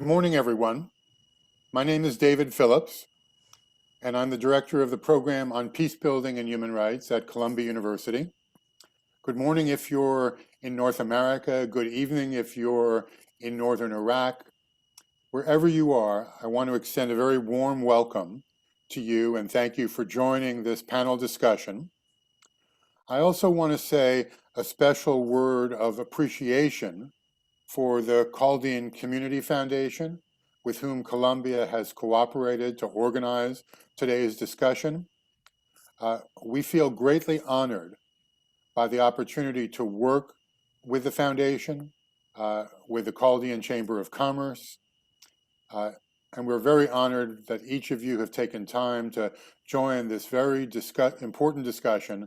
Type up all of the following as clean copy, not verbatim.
Good morning, everyone. My name is David Phillips, and I'm the director of the program on Peacebuilding and Human Rights at Columbia University. Good morning if you're in North America. Good evening if you're in Northern Iraq. Wherever you are, I want to extend a very warm welcome to you and thank you for joining this panel discussion. I also want to say a special word of appreciation for the Chaldean Community Foundation, with whom Columbia has cooperated to organize today's discussion. We feel greatly honored by the opportunity to work with the foundation, with the Chaldean Chamber of Commerce, and we're very honored that each of you have taken time to join this very important discussion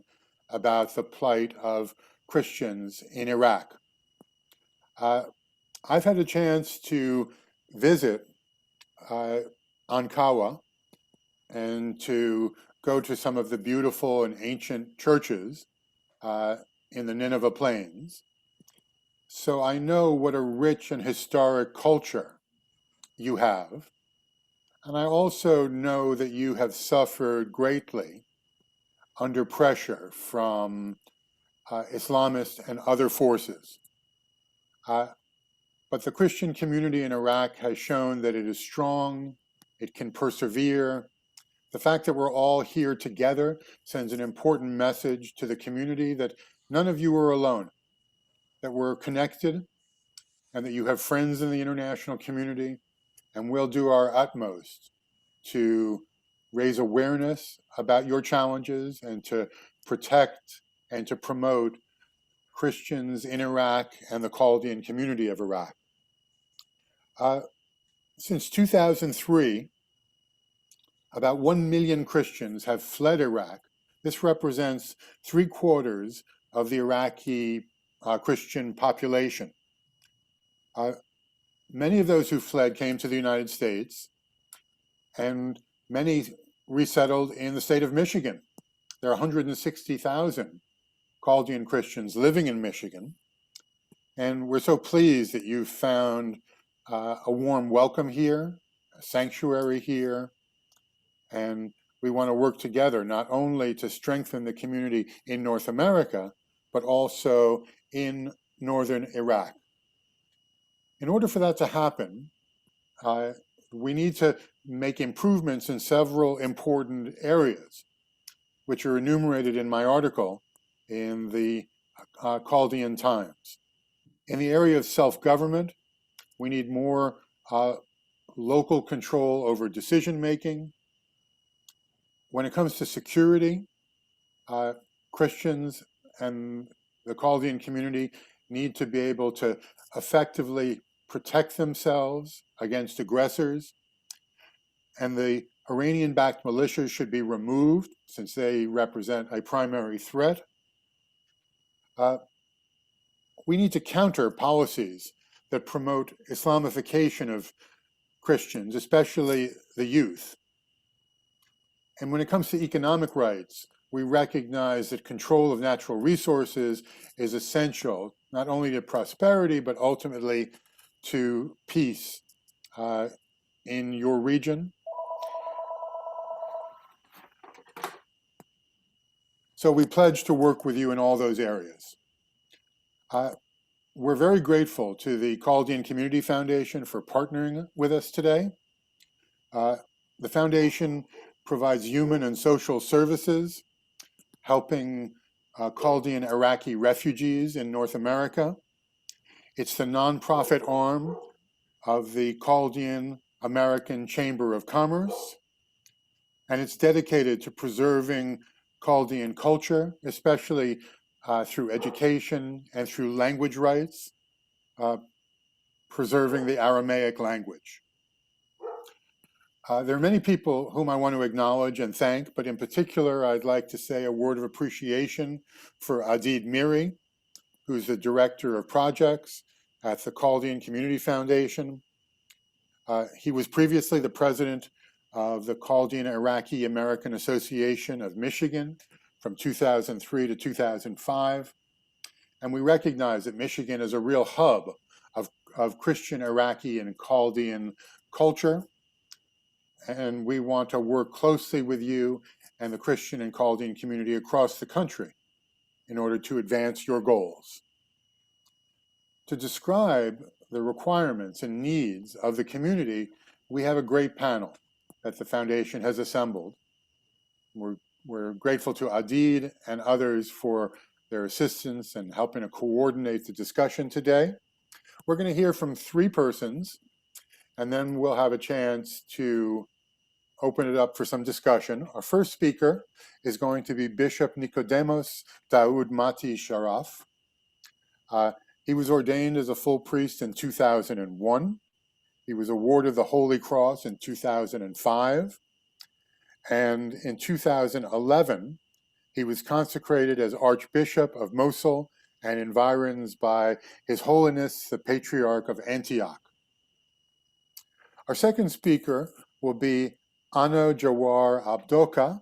about the plight of Christians in Iraq. I've had a chance to visit Ankawa and to go to some of the beautiful and ancient churches in the Nineveh Plains. So I know what a rich and historic culture you have. And I also know that you have suffered greatly under pressure from Islamists and other forces. But the Christian community in Iraq has shown that it is strong, it can persevere. The fact that we're all here together sends an important message to the community that none of you are alone, that we're connected, and that you have friends in the international community, and we'll do our utmost to raise awareness about your challenges and to protect and to promote Christians in Iraq and the Chaldean community of Iraq. Since 2003, about 1 million Christians have fled Iraq. This represents 3/4 of the Iraqi Christian population. Many of those who fled came to the United States, and many resettled in the state of Michigan. There are 160,000 Chaldean Christians living in Michigan, and we're so pleased that you've found a warm welcome here, a sanctuary here, and we want to work together not only to strengthen the community in North America, but also in northern Iraq. In order for that to happen, we need to make improvements in several important areas, which are enumerated in my article in the Chaldean Times. In the area of self-government, we need more local control over decision-making. When it comes to security, Christians and the Chaldean community need to be able to effectively protect themselves against aggressors, and the Iranian-backed militias should be removed since they represent a primary threat. We need to counter policies that promote Islamification of Christians, especially the youth. And when it comes to economic rights, we recognize that control of natural resources is essential, not only to prosperity, but ultimately to peace in your region. So we pledge to work with you in all those areas. We're very grateful to the Chaldean Community Foundation for partnering with us today. The foundation provides human and social services, helping Chaldean Iraqi refugees in North America. It's the nonprofit arm of the Chaldean American Chamber of Commerce, and it's dedicated to preserving Chaldean culture, especially through education and through language rights, preserving the Aramaic language. There are many people whom I want to acknowledge and thank, but in particular, I'd like to say a word of appreciation for Adid Miri, who's the Director of Projects at the Chaldean Community Foundation. He was previously the president of the Chaldean Iraqi American Association of Michigan from 2003 to 2005. And we recognize that Michigan is a real hub of Christian Iraqi and Chaldean culture, and we want to work closely with you and the Christian and Chaldean community across the country in order to advance your goals. To describe the requirements and needs of the community, we have a great panel that the Foundation has assembled. We're grateful to Adid and others for their assistance and helping to coordinate the discussion today. We're going to hear from 3 persons, and then we'll have a chance to open it up for some discussion. Our first speaker is going to be Bishop Nicodemus Daoud Mati Sharaf. He was ordained as a full priest in 2001. He was awarded the Holy Cross in 2005. And in 2011, he was consecrated as Archbishop of Mosul and environs by His Holiness the Patriarch of Antioch. Our second speaker will be Ano Jawar Abdoka,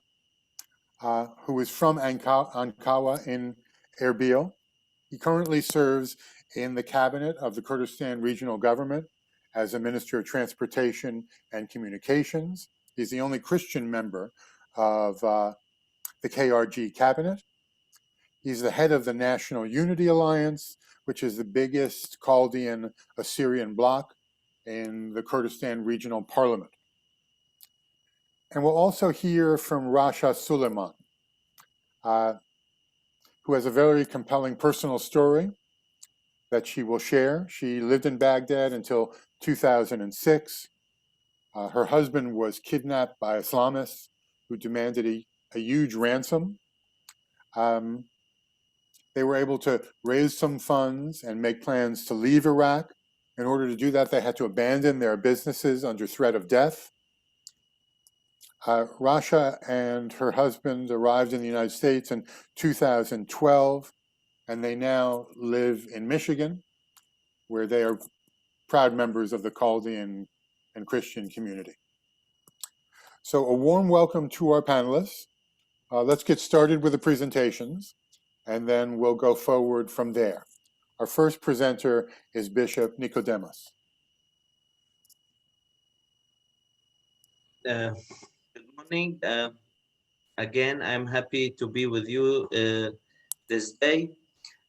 who is from Ankawa in Erbil. He currently serves in the cabinet of the Kurdistan regional government as a Minister of Transportation and Communications. He's the only Christian member of the KRG cabinet. He's the head of the National Unity Alliance, which is the biggest Chaldean Assyrian bloc in the Kurdistan regional parliament. And we'll also hear from Rasha Sulaiman, who has a very compelling personal story that she will share. She lived in Baghdad until 2006. Her husband was kidnapped by Islamists who demanded a huge ransom. They were able to raise some funds and make plans to leave Iraq. In order to do that, they had to abandon their businesses under threat of death. Rasha and her husband arrived in the United States in 2012, and they now live in Michigan, where they are proud members of the Chaldean and Christian community. So a warm welcome to our panelists. Let's get started with the presentations, and then we'll go forward from there. Our first presenter is Bishop Nicodemus. Good morning. Again, I'm happy to be with you this day.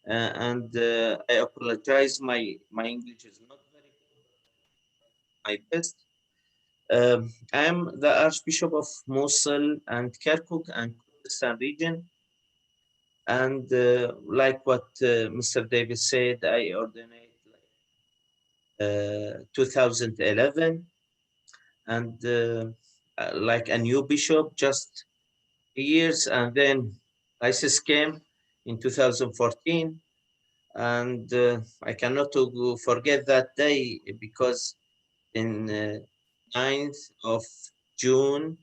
And I apologize, my English is not very good, my best. I am the Archbishop of Mosul and Kirkuk and Kurdistan region. And like what Mr. Davis said, I ordained 2011. And like a new bishop, just years, and then ISIS came in 2014, and I cannot forget that day, because in 9th of June,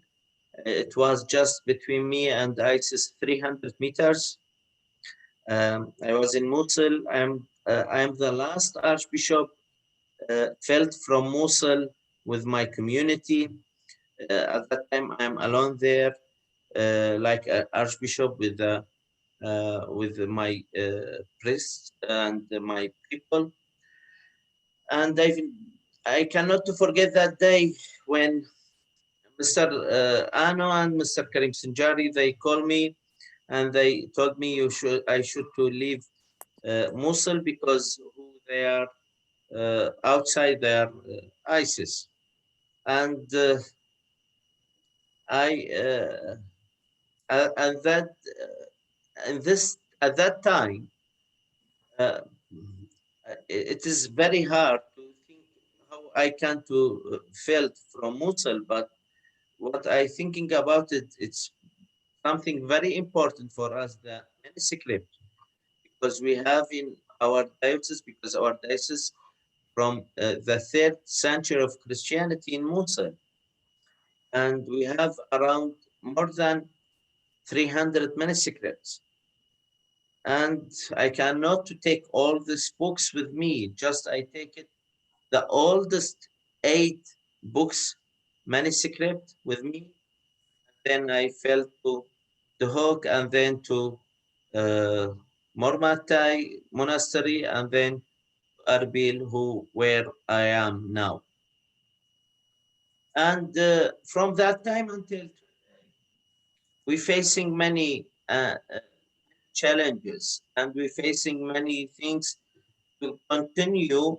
it was just between me and ISIS 300 meters. I was in Mosul. I am the last Archbishop felt from Mosul with my community. At that time, I am alone there, like an Archbishop with my priests and my people. And I cannot forget that day when Mr. Ano and Mr. Karim Sinjari, they called me and they told me I should to leave Mosul because they are outside their ISIS. And and that at that time, it is very hard to think how I can to felt from Mosul, but what I thinking about it, it's something very important for us, the manuscript, because we have in our diocese, because our diocese from the 3rd century of Christianity in Mosul, and we have around more than 300 manuscripts. And I cannot to take all these books with me, just I take it, the oldest 8 books manuscript with me. Then I fell to the hook, and then to Mormatai monastery, and then Erbil, where I am now. And from that time until today, we're facing many challenges, and we're facing many things to continue.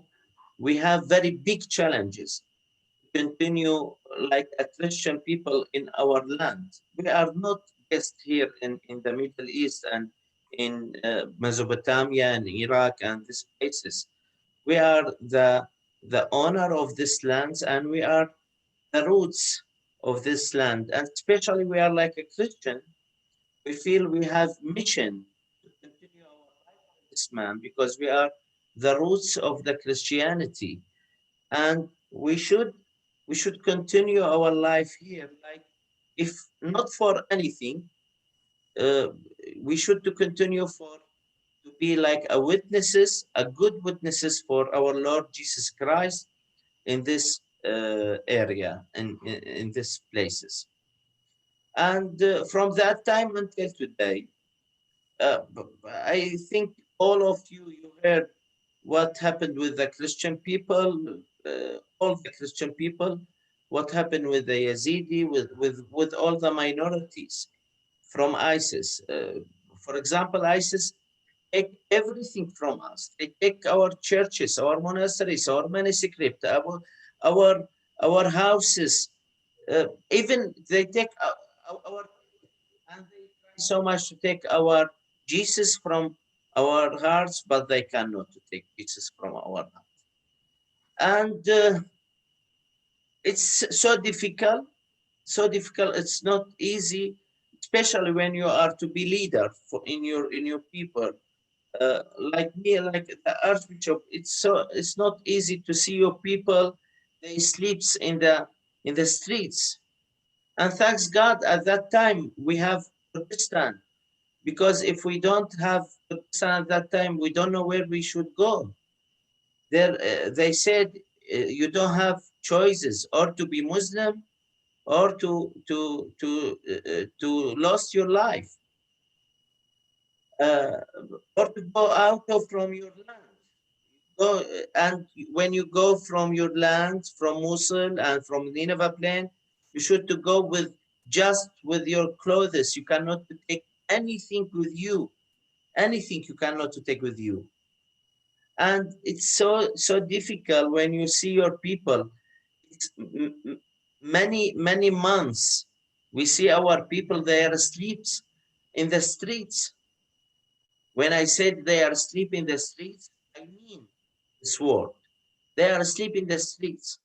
We have very big challenges to continue like a Christian people in our land. We are not just here in the Middle East and in Mesopotamia and Iraq and these places. We are the owner of this lands, and we are the roots of this land. And especially we are like a Christian, we feel we have mission to continue our life on this man, because we are the roots of the Christianity, and we should continue our life here, like, if not for anything, uh, we should to continue to be like a good witnesses for our Lord Jesus Christ in this area and in these places. And from that time until today, I think all of you heard what happened with the Christian people, all the Christian people, what happened with the Yazidi, with all the minorities from ISIS. For example, ISIS take everything from us. They take our churches, our monasteries, our manuscript, our our houses. Even they take our, and they try so much to take our Jesus from our hearts, but they cannot to take Jesus from our hearts. And it's so difficult, so difficult. It's not easy, especially when you are to be leader in your people. Like me, like the Archbishop, it's not easy to see your people. They sleeps in the streets. And thanks God, at that time we have Kurdistan, because if we don't have Kurdistan at that time, we don't know where we should go. There, they said you don't have choices, or to be Muslim, or to lose your life, uh, or to go out of from your land. Go, and when you go from your land, from Mosul and from Nineveh plain, you should to go with just with your clothes. You cannot take anything with you. Anything you cannot to take with you. And it's so difficult when you see your people. It's many months we see our people, they are asleep in the streets. When I said they are asleep in the streets, I mean this word. They are asleep in the streets.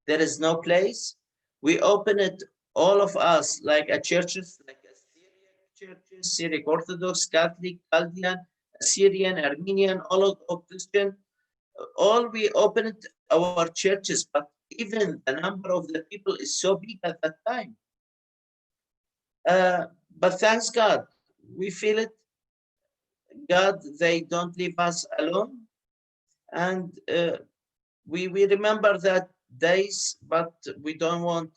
There is no place. We open it, all of us, like a churches, like a Syriac churches, Syriac Orthodox, Catholic, Chaldean, Syrian, Armenian, all of Christian. All we opened our churches, but even the number of the people is so big at that time. But thanks God, we feel it. God, they don't leave us alone. And we remember that days, but we don't want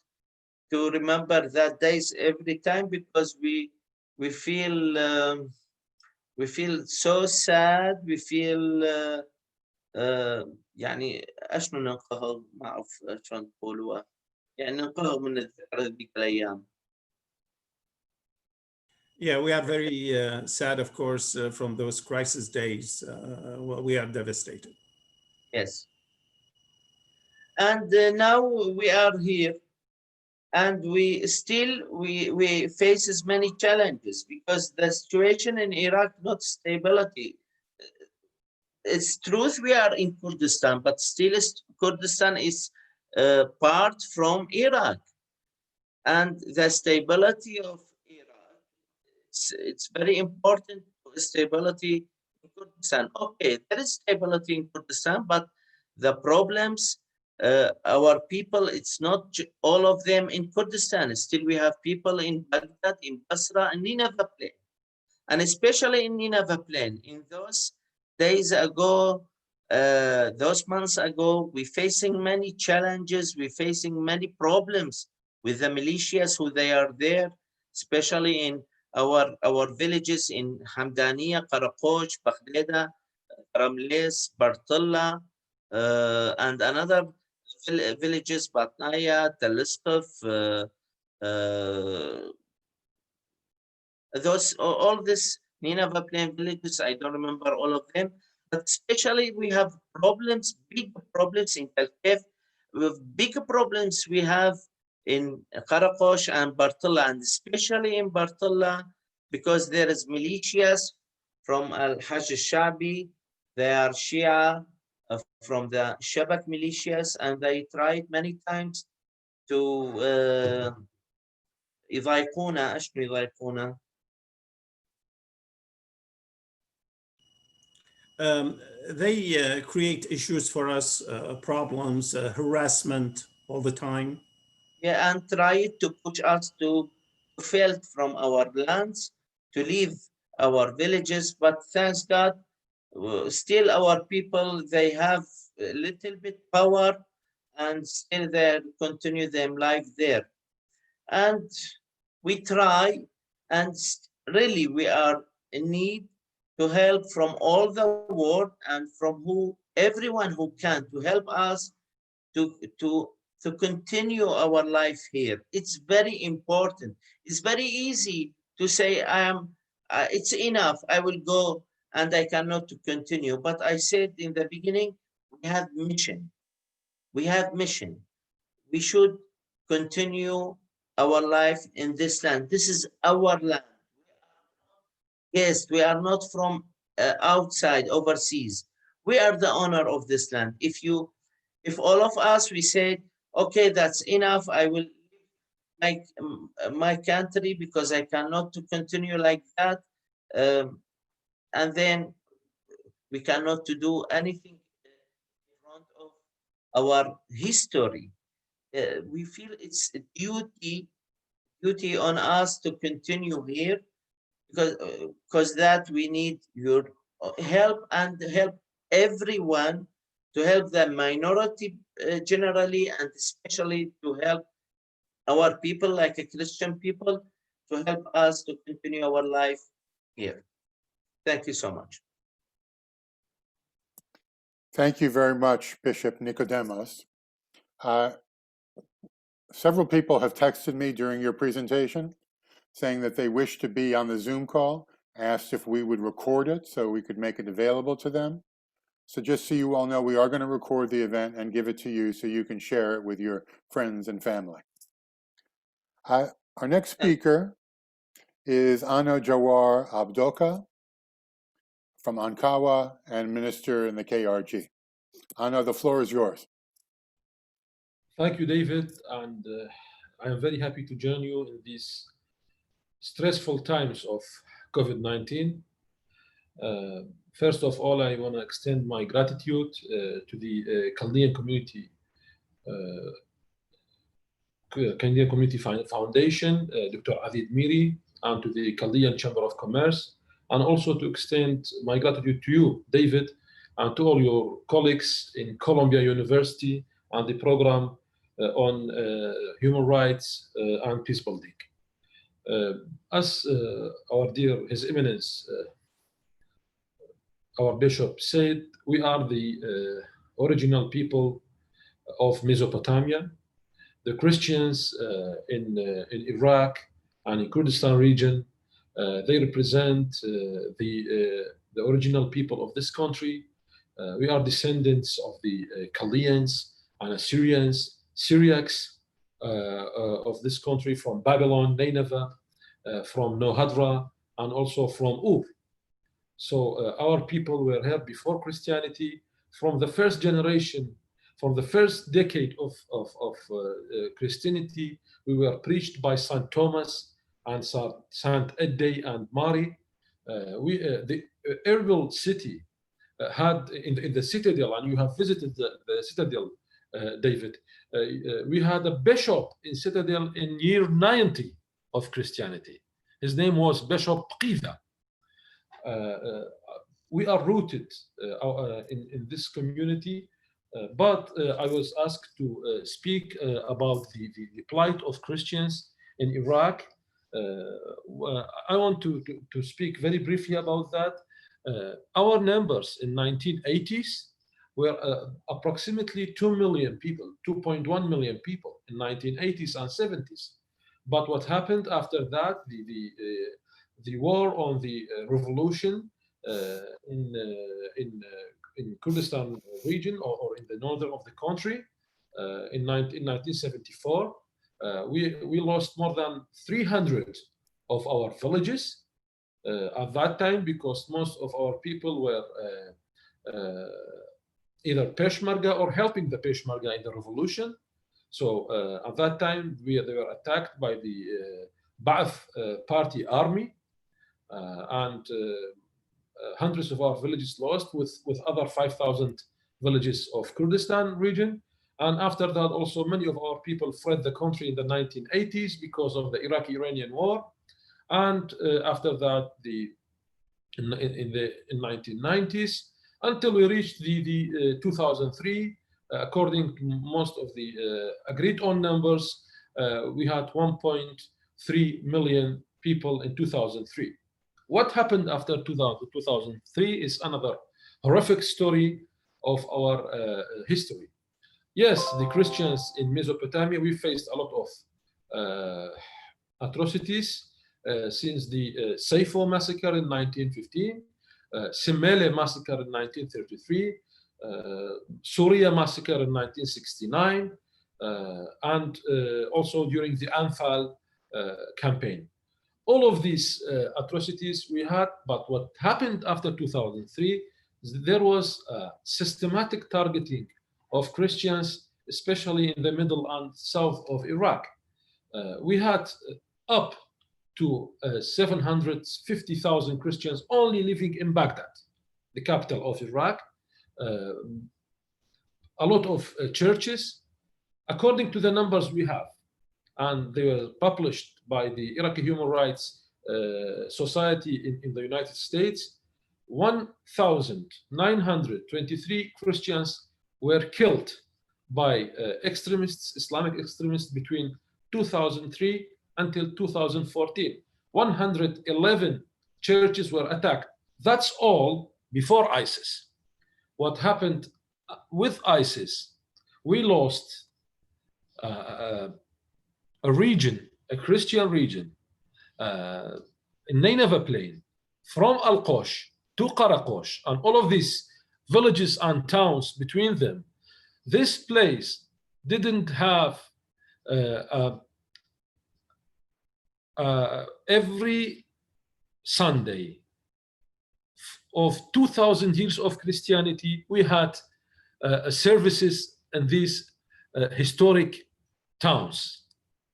to remember that days every time, because we feel so sad. We feel يعني اشنو ننقهر، ما اعرف شلون تقولوها، يعني ننقهر من الذكرى ذيك الايام. Yeah, we are very sad, of course, from those crisis days. We are devastated. Yes. And now we are here, and we faces many challenges, because the situation in Iraq not stability. It's truth we are in Kurdistan, but still Kurdistan is part from Iraq, and the stability of Iraq, it's very important for stability in Kurdistan. Okay, there is stability in Kurdistan, but the problems, our people, it's not all of them in Kurdistan. Still, we have people in Baghdad, in Basra, and Nineveh plain, and especially in Nineveh plain. In those days ago, those months ago, we're facing many challenges. We're facing many problems with the militias who they are there, especially in our villages in Hamdaniya, Karakosh, Baghdada, Ramles, Bartilla, and another villages, Batnaya, Teleskov, all this Nineveh Plain villages, I don't remember all of them, but especially we have problems, big problems in Kalkef, with big problems we have in Karakosh and Bartella, and especially in Bartella, because there is militias from Al-Hajj al-Shabi, they are Shia from the Shabak militias, and they tried many times to يضايقونا. أشنو يضايقونا؟ They create issues for us, problems, harassment all the time. Yeah, and tried to push us to fail from our lands, to leave our villages. But thanks God, still our people, they have a little bit power, and still they continue their life there. And we try, and really we are in need to help from all the world and from everyone who can to help us to continue our life here. It's very important. It's very easy to say it's enough, I will go and I cannot continue. But I said in the beginning, we have mission. We have mission. We should continue our life in this land. This is our land. Yes, we are not from outside, overseas. We are the owner of this land. If all of us, we said, okay, that's enough, I will leave my country because I cannot to continue like that, and then we cannot to do anything in front of our history. We feel it's a duty on us to continue here, because that we need your help, and help everyone, to help the minority generally, and especially to help our people, like a Christian people, to help us to continue our life here. Thank you so much. Thank you very much, Bishop Nicodemus. Several people have texted me during your presentation saying that they wish to be on the Zoom call, asked if we would record it so we could make it available to them. So just so you all know, we are going to record the event and give it to you so you can share it with your friends and family. Our next speaker is Ano Jawar Abdoka from Ankawa and minister in the KRG. Ano, the floor is yours. Thank you, David, and I am very happy to join you in these stressful times of COVID-19. First of all, I want to extend my gratitude to the Chaldean Community Foundation, Dr. Adid Miri, and to the Chaldean Chamber of Commerce, and also to extend my gratitude to you, David, and to all your colleagues in Columbia University and the program on human rights and peace building. As our dear His Eminence, our Bishop said, we are the original people of Mesopotamia. The Christians in Iraq and in Kurdistan region, they represent the original people of this country. We are descendants of the Chaldeans and Assyrians, Syriacs of this country, from Babylon, Nineveh, from Nohadra, and also from Ur. So our people were here before Christianity. From the first generation, from the first decade of Christianity, we were preached by St. Thomas and St. Edday and Mary. The Erbil city had in the citadel, and you have visited the citadel, David. We had a bishop in citadel in year 90 of Christianity. His name was Bishop Qiva. We are rooted in this community, but I was asked to speak about the plight of Christians in Iraq. I want to speak very briefly about that. Our numbers in 1980s were approximately 2 million people, 2.1 million people in 1980s and 70s. But what happened after that, the war on the revolution in Kurdistan region or in the northern of the country in 1974, we lost more than 300 of our villages at that time, because most of our people were either Peshmerga or helping the Peshmerga in the revolution. So at that time, they were attacked by the Ba'ath party army, and hundreds of our villages lost, with other 5,000 villages of Kurdistan region. And after that, also many of our people fled the country in the 1980s because of the Iraqi-Iranian war. And after that, in the 1990s, until we reached the 2003, according to most of the agreed on numbers, we had 1.3 million people in 2003. What happened after 2003 is another horrific story of our history. Yes, the Christians in Mesopotamia, we faced a lot of atrocities since the Saifo massacre in 1915, Semele massacre in 1933, Syria massacre in 1969, and also during the Anfal campaign. All of these atrocities we had, but what happened after 2003 is there was a systematic targeting of Christians, especially in the middle and south of Iraq. We had up to 750,000 Christians only living in Baghdad, the capital of Iraq. A lot of churches, according to the numbers we have, and they were published by the Iraqi Human Rights Society in the United States, 1,923 Christians were killed by extremists, Islamic extremists, between 2003 until 2014. 111 churches were attacked. That's all before ISIS. What happened with ISIS, we lost a region, a Christian region, in Nineveh Plain, from Al-Qosh to Qarakosh, and all of these villages and towns between them. This place didn't have every Sunday of 2,000 years of Christianity, we had services in these historic towns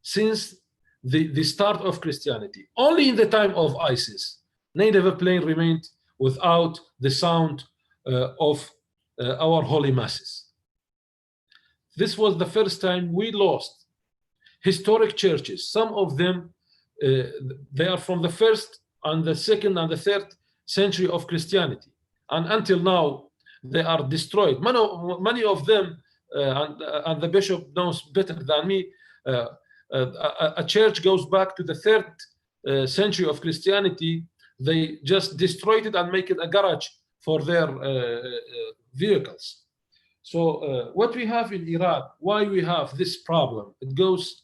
since the start of Christianity. Only in the time of ISIS, Nineveh Plain remained without the sound of our holy masses. This was the first time we lost historic churches. Some of them, they are from the first and the second and the third century of Christianity. And until now, they are destroyed. Many of them, and the bishop knows better than me, a church goes back to the third century of Christianity. They just destroyed it and make it a garage for their vehicles. So what we have in Iraq, why we have this problem, it goes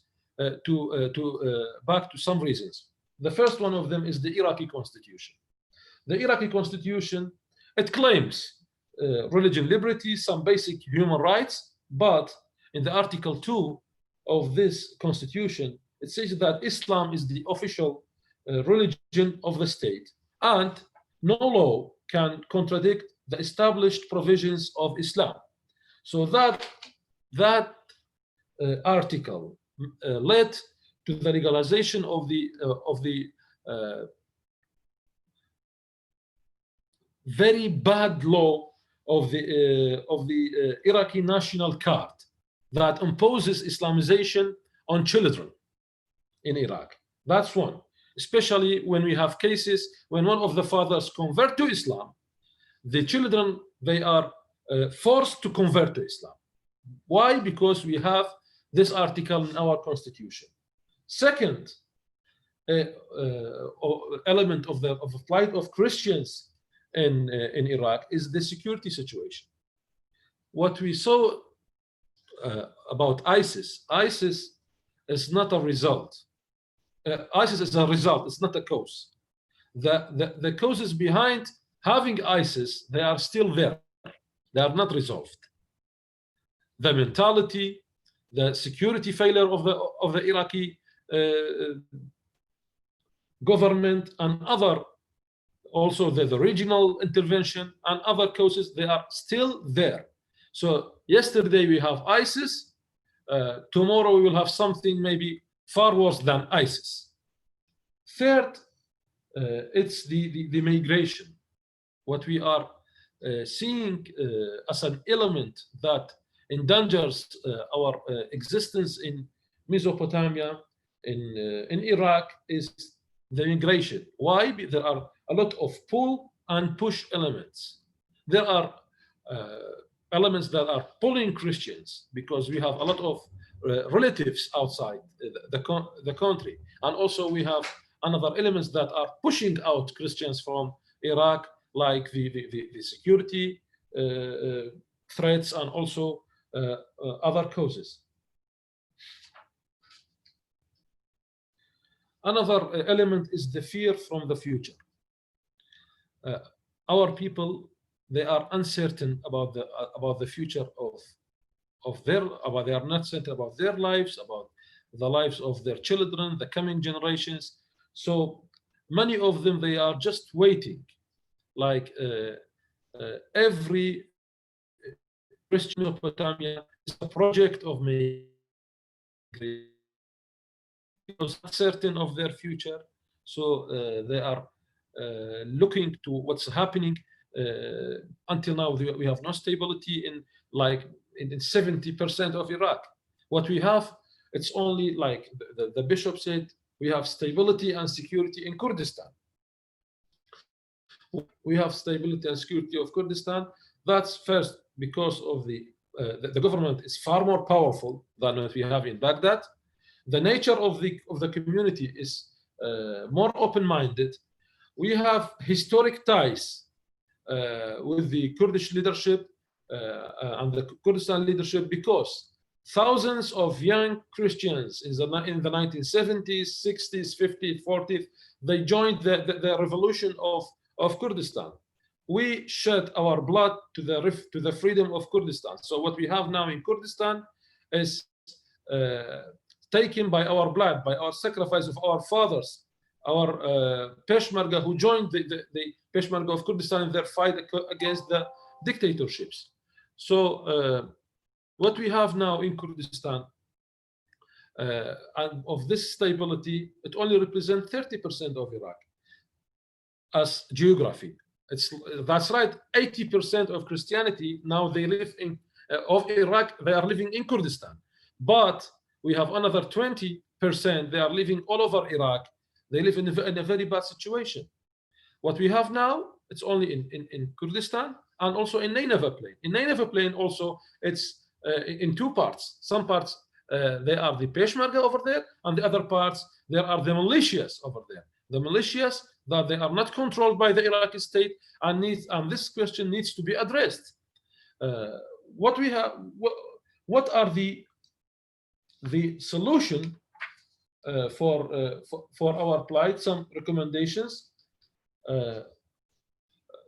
back to some reasons. The first one of them is the Iraqi constitution. The Iraqi constitution, it claims religion liberty, some basic human rights, but in the Article 2 of this constitution, it says that Islam is the official religion of the state, and no law can contradict the established provisions of Islam. So that article led to the legalization of the very bad law of the Iraqi National Card that imposes Islamization on children in Iraq. That's one. Especially when we have cases when one of the fathers convert to Islam, the children, they are forced to convert to Islam. Why? Because we have this article in our constitution. Second element of the plight of Christians in Iraq is the security situation. what we saw about ISIS is not a result. ISIS is a result, it's not a cause. The causes behind having ISIS, they are still there. They are not resolved. The mentality, the security failure of the Iraqi government, and other, also the regional intervention and other causes, they are still there. So yesterday we have ISIS, tomorrow we will have something maybe far worse than ISIS. Third, it's the migration. What we are seeing as an element that endangers our existence in Mesopotamia, in Iraq, is the migration. Why? There are a lot of pull and push elements. There are elements that are pulling Christians because we have a lot of relatives outside the country, and also we have another elements that are pushing out Christians from Iraq, like the security threats and also other causes. Another element is the fear from the future. Our people, they are uncertain about the future they are not certain about their lives, about the lives of their children, the coming generations. So many of them, they are just waiting, like every Christian Mesopotamia is a project of migration, because not certain of their future. So they are looking to what's happening. Until now, we have no stability in 70% of Iraq. What we have, it's only like the bishop said, we have stability and security in Kurdistan. We have stability and security of Kurdistan. That's first because of the government is far more powerful than what we have in Baghdad. The nature of the community is more open-minded. We have historic ties with the Kurdish leadership and the Kurdistan leadership, because thousands of young Christians in the 1970s, 60s, 50s, 40s, they joined the revolution of Kurdistan. We shed our blood to the freedom of Kurdistan. So what we have now in Kurdistan is taken by our blood, by our sacrifice of our fathers, our Peshmerga who joined the Peshmerga of Kurdistan in their fight against the dictatorships. So what we have now in Kurdistan, and of this stability, it only represents 30% of Iraq as geography. That's right, 80% of Christianity now they live in of Iraq, they are living in Kurdistan. But we have another 20%, they are living all over Iraq. They live in a very bad situation. What we have now, it's only in Kurdistan and also in Nineveh Plain. In Nineveh Plain also, it's in two parts. Some parts, they are the Peshmerga over there, and the other parts, there are the militias over there. The militias that they are not controlled by the Iraqi state, and this question needs to be addressed. What we have, what are the solution for our plight? Some recommendations.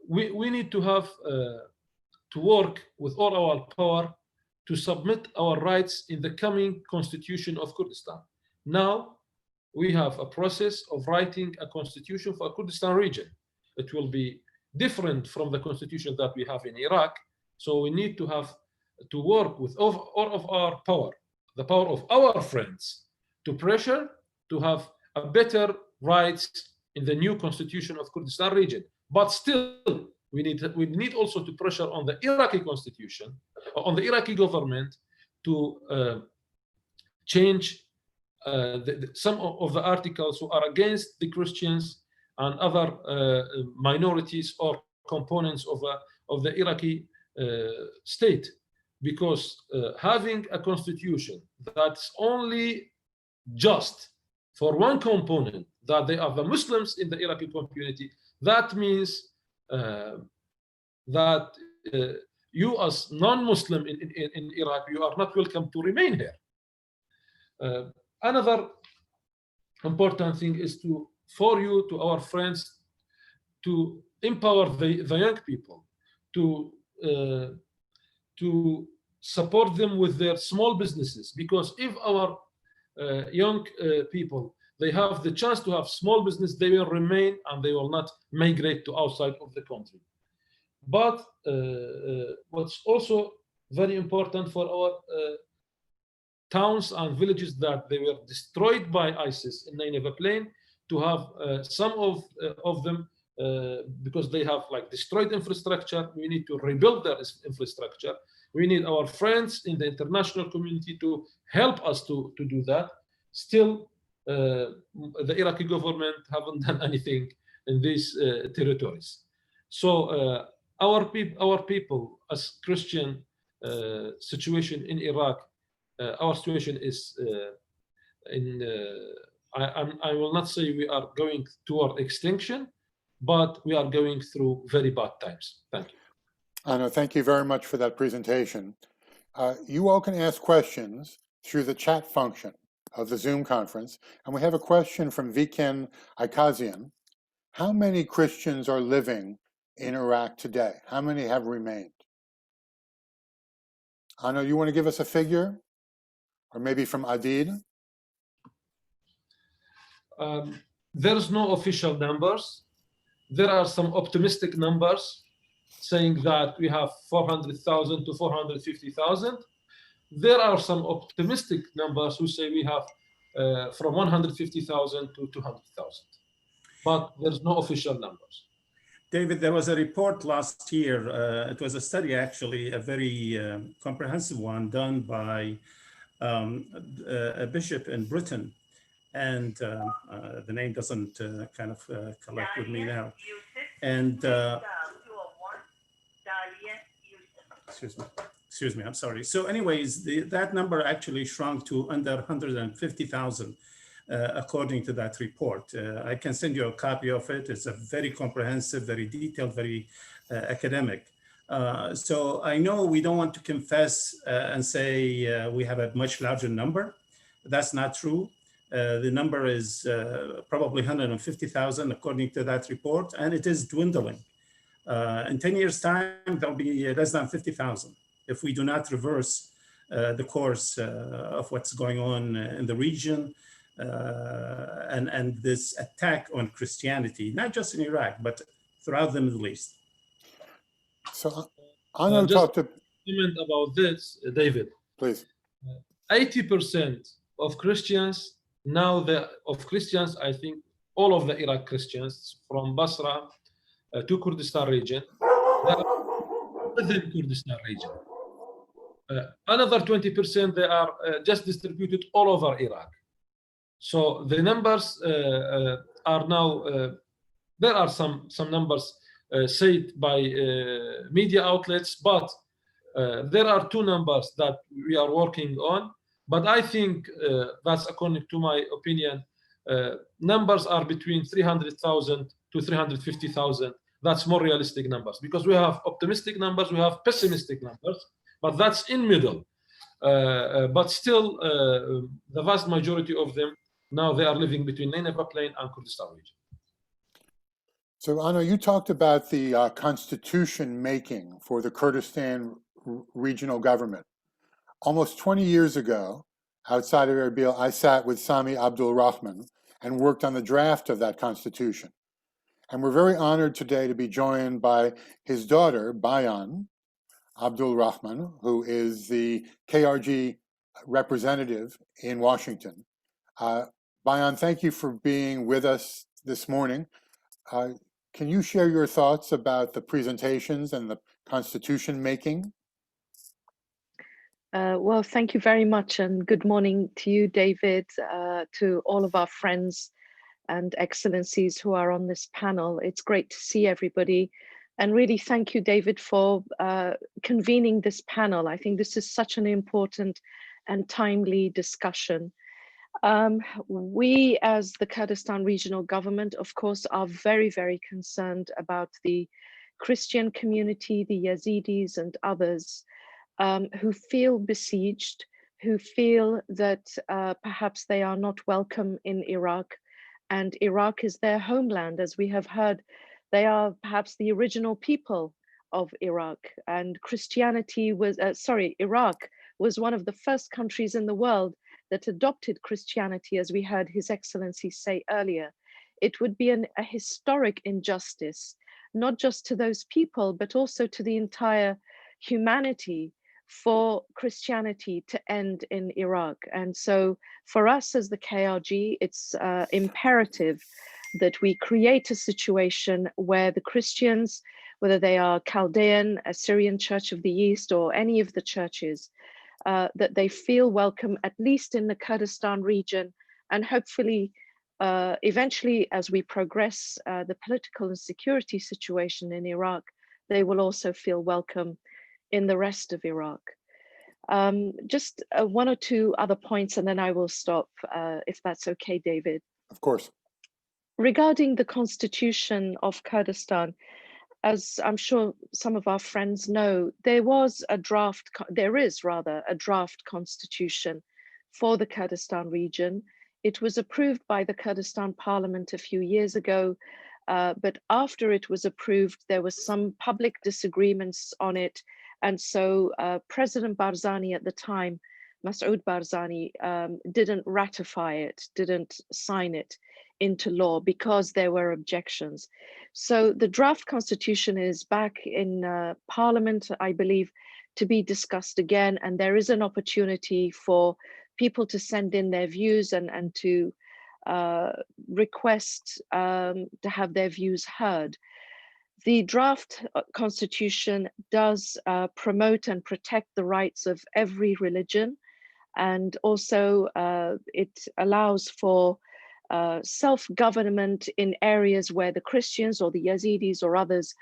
We need to have to work with all our power to submit our rights in the coming constitution of Kurdistan. Now we have a process of writing a constitution for Kurdistan region. It will be different from the constitution that we have in Iraq. So we need to have to work with all of our power, the power of our friends, to pressure to have a better rights in the new constitution of Kurdistan region. But still, we need also to pressure on the Iraqi constitution, on the Iraqi government, to change some of the articles who are against the Christians and other minorities or components of the Iraqi state. Because having a constitution that's only just for one component, that they are the Muslims in the Iraqi community, that means that you as non-Muslim in Iraq, you are not welcome to remain here. Another important thing is for you, to our friends, to empower the young people, to support them with their small businesses. Because if our young people, they have the chance to have small business, they will remain and they will not migrate to outside of the country. But what's also very important for our towns and villages that they were destroyed by ISIS in Nineveh Plain, to have some of them, because they have like destroyed infrastructure. We need to rebuild their infrastructure. We need our friends in the international community to help us to do that. Still, the Iraqi government haven't done anything in these territories. So our people as Christian situation in Iraq, our situation is I will not say we are going toward extinction, but we are going through very bad times. Thank you. Anna, thank you very much for that presentation. You all can ask questions through the chat function of the Zoom conference. And we have a question from Viken Ikazian. How many Christians are living in Iraq today? How many have remained? Anna, you want to give us a figure? Or maybe from Adid? There's no official numbers. There are some optimistic numbers saying that we have 400,000 to 450,000. There are some optimistic numbers who say we have from 150,000 to 200,000. But there's no official numbers. David, there was a report last year. It was a study, actually, a very comprehensive one done by a bishop in Britain. And the name doesn't kind of collect with me now. And excuse me, I'm sorry. So anyways, that number actually shrunk to under 150,000, according to that report. I can send you a copy of it. It's a very comprehensive, very detailed, very academic. So I know we don't want to confess and say we have a much larger number. That's not true. The number is probably 150,000 according to that report, and it is dwindling. In 10 years' time, there'll be less than 50,000 if we do not reverse the course of what's going on in the region and this attack on Christianity, not just in Iraq, but throughout the Middle East. So Anna talked to... Comment about this, David. Please. 80% of Christians, I think all of the Iraq Christians from Basra to Kurdistan region, they are within Kurdistan region. Another 20%, they are just distributed all over Iraq. So the numbers are now, there are some numbers said by media outlets, but there are two numbers that we are working on. But I think that's, according to my opinion, numbers are between 300,000 to 350,000. That's more realistic numbers, because we have optimistic numbers, we have pessimistic numbers, but that's in middle. But still, the vast majority of them, now they are living between Nineveh Plain and Kurdistan region. So Anna, you talked about the constitution making for the Kurdistan regional government. Almost 20 years ago, outside of Erbil, I sat with Sami Abdul Rahman and worked on the draft of that constitution. And we're very honored today to be joined by his daughter, Bayan Abdul Rahman, who is the KRG representative in Washington. Bayan, thank you for being with us this morning. Can you share your thoughts about the presentations and the constitution making? Well, thank you very much, and good morning to you, David, to all of our friends and excellencies who are on this panel. It's great to see everybody, and really thank you, David, for convening this panel. I think this is such an important and timely discussion. We, as the Kurdistan regional government, of course, are very, very concerned about the Christian community, the Yazidis and others, who feel besieged, who feel that perhaps they are not welcome in Iraq, and Iraq is their homeland. As we have heard, they are perhaps the original people of Iraq, and Christianity was, Iraq was one of the first countries in the world that adopted Christianity, as we heard His Excellency say earlier. It would be a historic injustice, not just to those people, but also to the entire humanity, for Christianity to end in Iraq. And so for us as the KRG, it's imperative that we create a situation where the Christians, whether they are Chaldean, Assyrian Church of the East, or any of the churches, that they feel welcome, at least in the Kurdistan region, and hopefully eventually, as we progress the political and security situation in Iraq, they will also feel welcome in the rest of Iraq. Just one or two other points, and then I will stop, if that's okay, David. Of course. Regarding the constitution of Kurdistan, as I'm sure some of our friends know, there is rather a draft constitution for the Kurdistan region. It was approved by the Kurdistan parliament a few years ago, but after it was approved, there was some public disagreements on it. And so President Barzani at the time, Masoud Barzani, didn't ratify it, didn't sign it into law because there were objections. So the draft constitution is back in Parliament, I believe, to be discussed again. And there is an opportunity for people to send in their views and to request to have their views heard. The draft constitution does promote and protect the rights of every religion. And also it allows for self-government in areas where the Christians or the Yazidis or others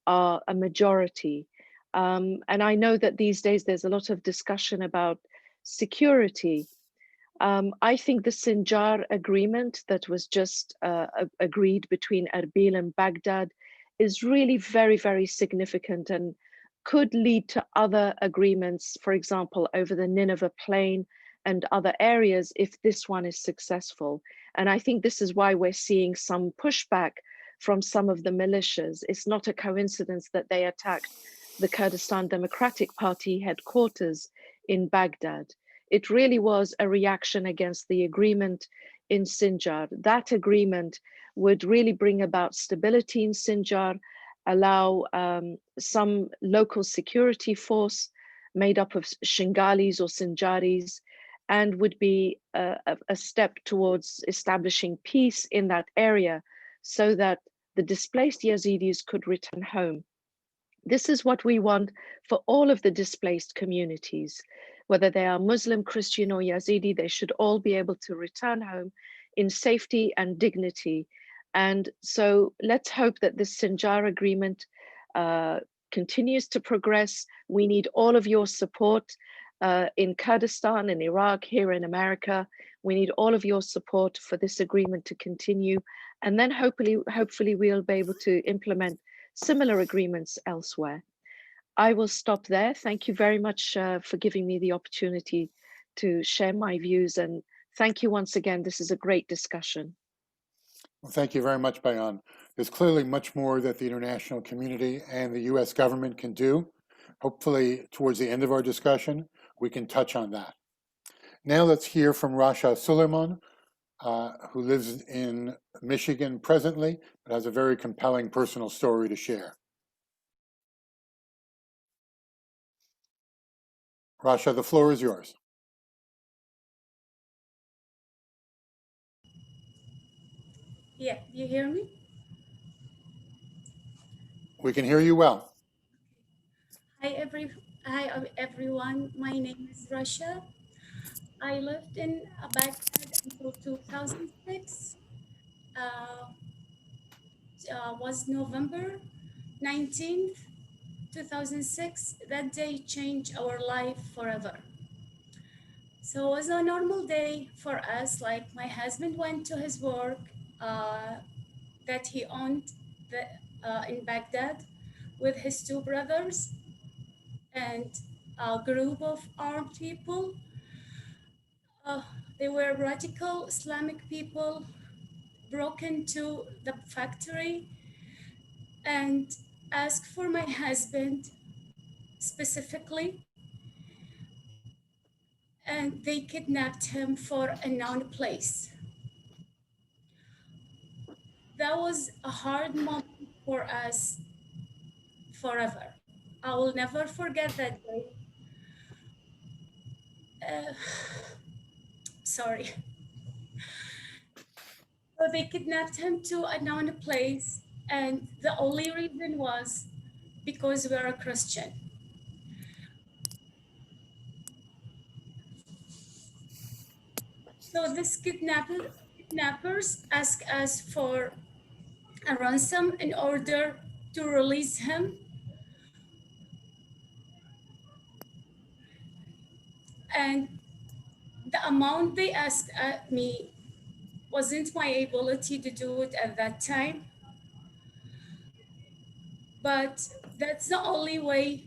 are a majority. And I know that these days there's a lot of discussion about security. I think the Sinjar agreement that was just agreed between Erbil and Baghdad is really very, very significant and could lead to other agreements, for example, over the Nineveh Plain and other areas if this one is successful. And I think this is why we're seeing some pushback from some of the militias. It's not a coincidence that they attacked the Kurdistan Democratic Party headquarters in Baghdad. It really was a reaction against the agreement in Sinjar. That agreement would really bring about stability in Sinjar, allow some local security force made up of Shingalis or Sinjaris, and would be a step towards establishing peace in that area so that the displaced Yazidis could return home. This is what we want for all of the displaced communities. Whether they are Muslim, Christian, or Yazidi, they should all be able to return home in safety and dignity. And so let's hope that this Sinjar agreement continues to progress. We need all of your support in Kurdistan, in Iraq, here in America. We need all of your support for this agreement to continue. And then hopefully we'll be able to implement similar agreements elsewhere. I will stop there. Thank you very much for giving me the opportunity to share my views. And thank you once again. This is a great discussion. Well, thank you very much, Bayan. There's clearly much more that the international community and the US government can do. Hopefully, towards the end of our discussion, we can touch on that. Now let's hear from Rasha Sulaiman, who lives in Michigan presently, but has a very compelling personal story to share. Rasha, the floor is yours. Yeah, you hear me? We can hear you well. Hi everyone. My name is Rasha. I lived in Baghdad until 2006. Was November 19th, 2006. That day changed our life forever. So it was a normal day for us. Like my husband went to his work that he owned in Baghdad. with his two brothers and a group of armed people. They were radical Islamic people, broke into the factory and asked for my husband specifically, and they kidnapped him for a known place. That was a hard moment for us forever. I will never forget that day. Sorry. So they kidnapped him to a known place, and the only reason was because we're a Christian. So this kidnappers asked us for a ransom in order to release him. And the amount they asked me wasn't my ability to do it at that time. But that's the only way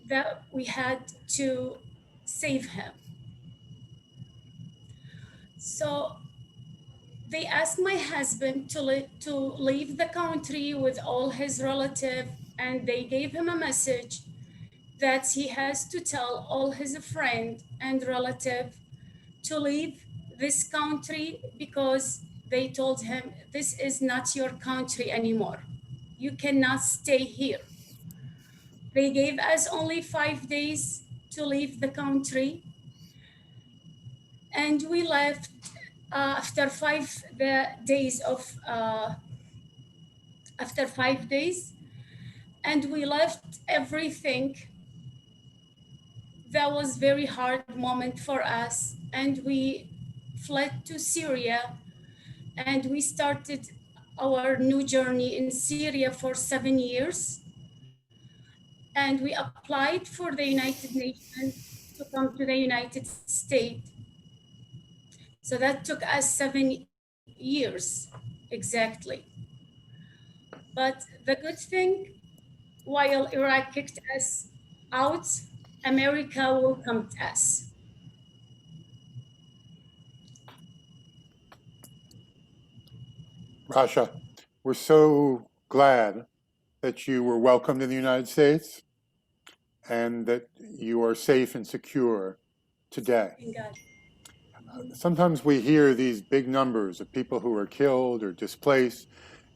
that we had to save him. So they asked my husband to leave the country with all his relatives, and they gave him a message that he has to tell all his friends and relatives to leave this country because they told him, this is not your country anymore. You cannot stay here. They gave us only 5 days to leave the country. And we left after 5 days, and we left everything. That was very hard moment for us, and we fled to Syria, and we started our new journey in Syria for 7 years. And we applied for the United Nations to come to the United States. So that took us 7 years exactly. But the good thing, while Iraq kicked us out, America welcomed us. Rasha, we're so glad that you were welcomed in the United States and that you are safe and secure today. Thank God. Sometimes we hear these big numbers of people who are killed or displaced,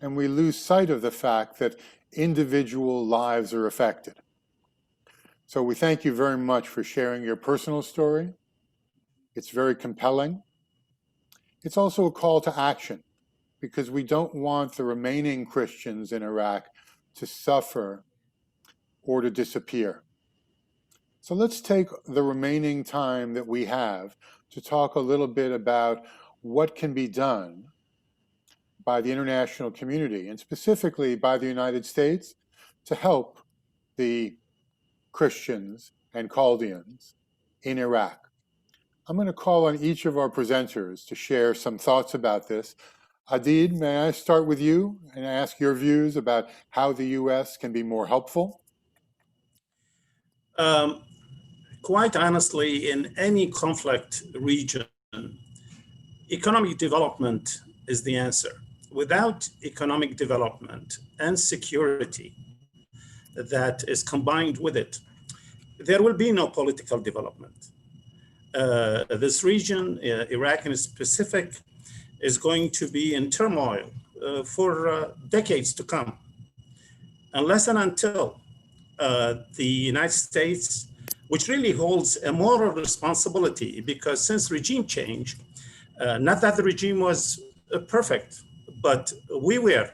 and we lose sight of the fact that individual lives are affected. So we thank you very much for sharing your personal story. It's very compelling. It's also a call to action, because we don't want the remaining Christians in Iraq to suffer or to disappear. So let's take the remaining time that we have to talk a little bit about what can be done by the international community, and specifically by the United States, to help the Christians and Chaldeans in Iraq. I'm going to call on each of our presenters to share some thoughts about this. Adid, may I start with you and ask your views about how the U.S. can be more helpful? Quite honestly, in any conflict region, economic development is the answer. Without economic development and security that is combined with it, there will be no political development. This region, Iraq in specific, is going to be in turmoil for decades to come, unless and until the United States, which really holds a moral responsibility, because since regime change, not that the regime was perfect, but we were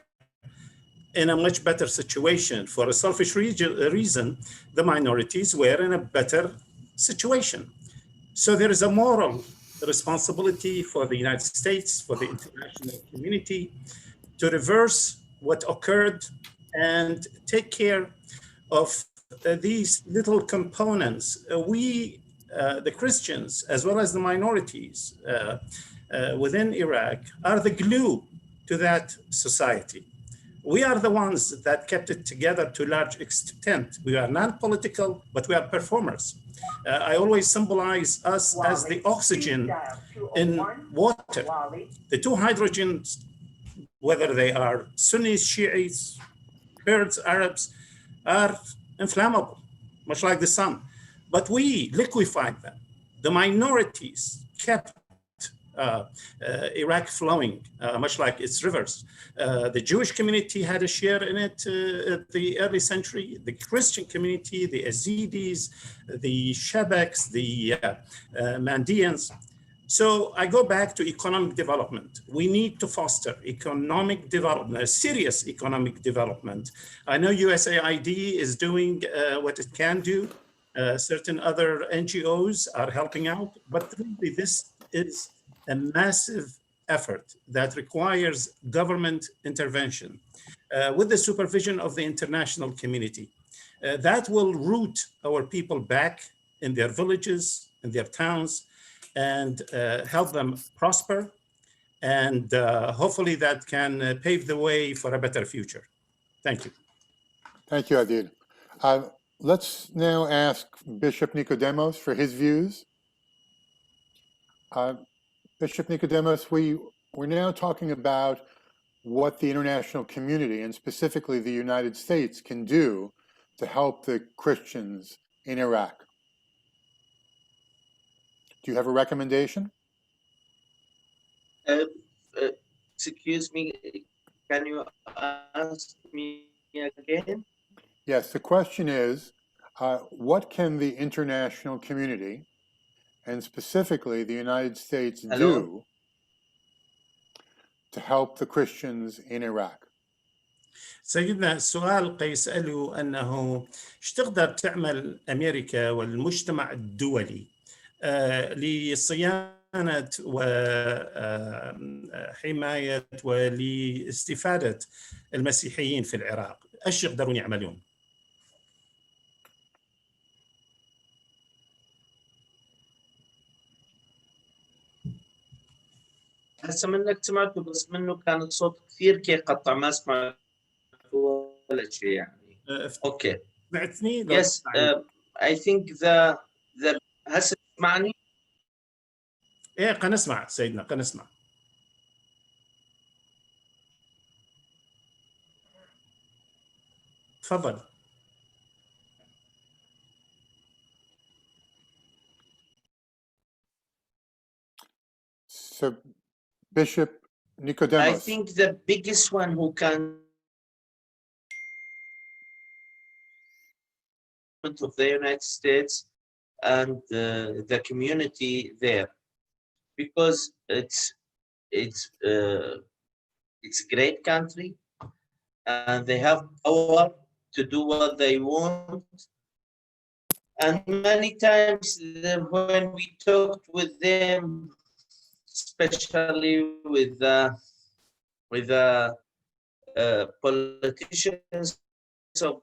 in a much better situation. For a selfish reason, the minorities were in a better situation. So there is a moral responsibility for the United States, for the international community, to reverse what occurred and take care of these little components. We, the Christians, as well as the minorities within Iraq, are the glue to that society. We are the ones that kept it together to a large extent. We are non-political, but we are performers. I always symbolize us as the oxygen in water. The two hydrogens, whether they are Sunnis, Shiites, Kurds, Arabs, are inflammable, much like the sun. But we liquefied them. The minorities kept Iraq flowing, much like its rivers. The Jewish community had a share in it at the early century. The Christian community, the Yazidis, the Shabaks, the Mandeans. So I go back to economic development. We need to foster economic development, serious economic development. I know USAID is doing what it can do. Certain other NGOs are helping out, but really this is a massive effort that requires government intervention with the supervision of the international community. That will root our people back in their villages, in their towns, and help them prosper. And hopefully that can pave the way for a better future. Thank you. Thank you, Adil. Let's now ask Bishop Nicodemus for his views. Bishop Nicodemus, we're now talking about what the international community, and specifically the United States, can do to help the Christians in Iraq. Do you have a recommendation? Excuse me, can you ask me again? Yes, the question is, what can the international community, and specifically the United States, do to help the Christians in Iraq? سيدنا السؤال يسأله أنه ايش تقدر تعمل أمريكا والمجتمع الدولي لصيانة وحماية ولاستفادة المسيحيين في العراق؟ ايش يقدرون يعملون؟ هسه منك سمعته بس منه كان الصوت كثير يقطع ما سمعت ولا شيء يعني. اوكي. سمعتني؟ Yes, I think the هسه تسمعني؟ ايه قنسمع سيدنا قنسمع. تفضل. So, Bishop Nicodemus. I think the biggest one who can of the United States and the community there, because it's a great country and they have power to do what they want. And many times when we talked with them, especially with the politicians of